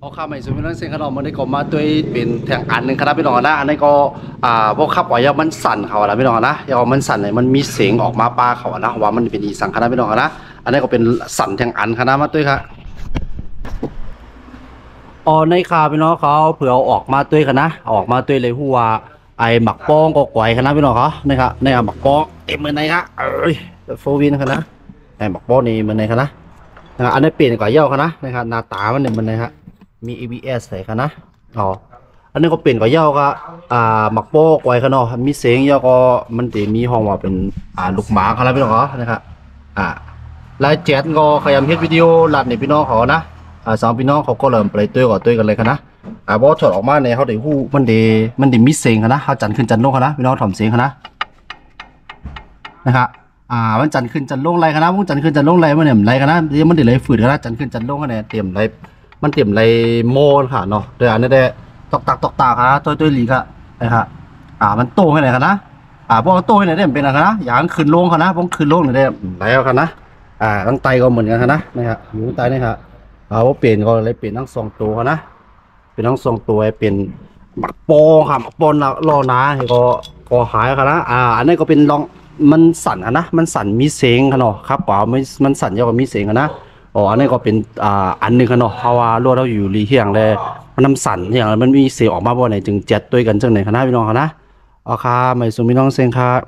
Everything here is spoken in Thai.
เอาข้าไม่สมมตินั่นเส้นขนมมันได้ก็มาด้วยเป็นแทงอันหนึ่งครับพี่น้องนะอันนี้ก็พวกขับไว้ยามันสั่นเขาละพี่น้องนะยามันสั่นเลยมันมีเสียงออกมาปลาเขานะว่ามันเป็นอีสังคณะพี่น้องนะอันนี้ก็เป็นสั่นแทงอันคณะมาด้วยครับอ๋อในข่าวพี่น้องเขาเผื่อออกมาด้วยกันนะออกมาด้วยเลยหัวไอหมักป้องก็ไกวคณะพี่น้องเขานะครับในหมักป้องเต็มเหมือนในครับโฟวินคณะไอหมักป้องนี่เหมือนในคณะอันนี้เปลี่ยนกว่าเย้าคณะนะครับหน้าตามันเนี่ยเหมือนในครับมี ABS ใส่กันนะอ๋ออันนี้ก็เปลี่ยนกับเหย้าก็หมักโป๊กไว้ข้างนอกมีเสียงเหย้าก็มันจะมีห้องว่าเป็นลูกหมาครับพี่น้องเขานะครับแล้วแจ๊ดก็ขยันเฮ็ดวิดีโอลัดในพี่น้องเขานะสองพี่น้องเขาก็เริ่มไปตัวก่อตัวกันเลยครับนะบอสถอดออกมาเนี่ยเขาได้หู้มันได้มีเสียงครับนะเขาจันขึ้นจันลงครับนะพี่น้องถ่อมเสียงครับนะครับมันจันขึ้นจันลงไรครับนะพวกจันขึ้นจันลงไรมันเนี่ยไรครับนะมันได้ไรฝืดครับนะจันขึ้นจันลงครับเนี่ยเตรียมไรมันเตรียมไรโมนค่ะเนาะโดยอันนี้ได้ตอกตาครับตัวหลีครับนะครับมันโตให้ไหนครับนะพวกโตให้ไหนได้เป็นอะไรนะอย่างขึ้นลงครับนะพวกขึ้นลงเนี่ยได้ไรครับนะตั้งไตก็เหมือนกันครับนะนะครับอยู่ตั้งไตนี่ครับพวกเปลี่ยนก็เลยเปลี่ยนทั้งสองตัวครับนะเป็นทั้งสองตัวเป็นหมักโปงครับหมักโปงรอนะก็หายครับนะอันนี้ก็เป็นลองมันสั่นนะมันสั่นมีเสียงครับเนาะครับเปล่ามันสั่นเยอะกว่ามีเสียงนะอ๋ออันนี้ก็เป็นอันหนึ่งครับเนาะเพราะว่าเราอยู่รีเฮียงเลยมันน้ำสั่นอย่างมันมีเสียงออกมาบ่ไหนจึงเจ็ดตัวกันจังไหนครับนะพี่น้องครับนะอ๋อค่ะไม่สมพี่น้องเสียงครับ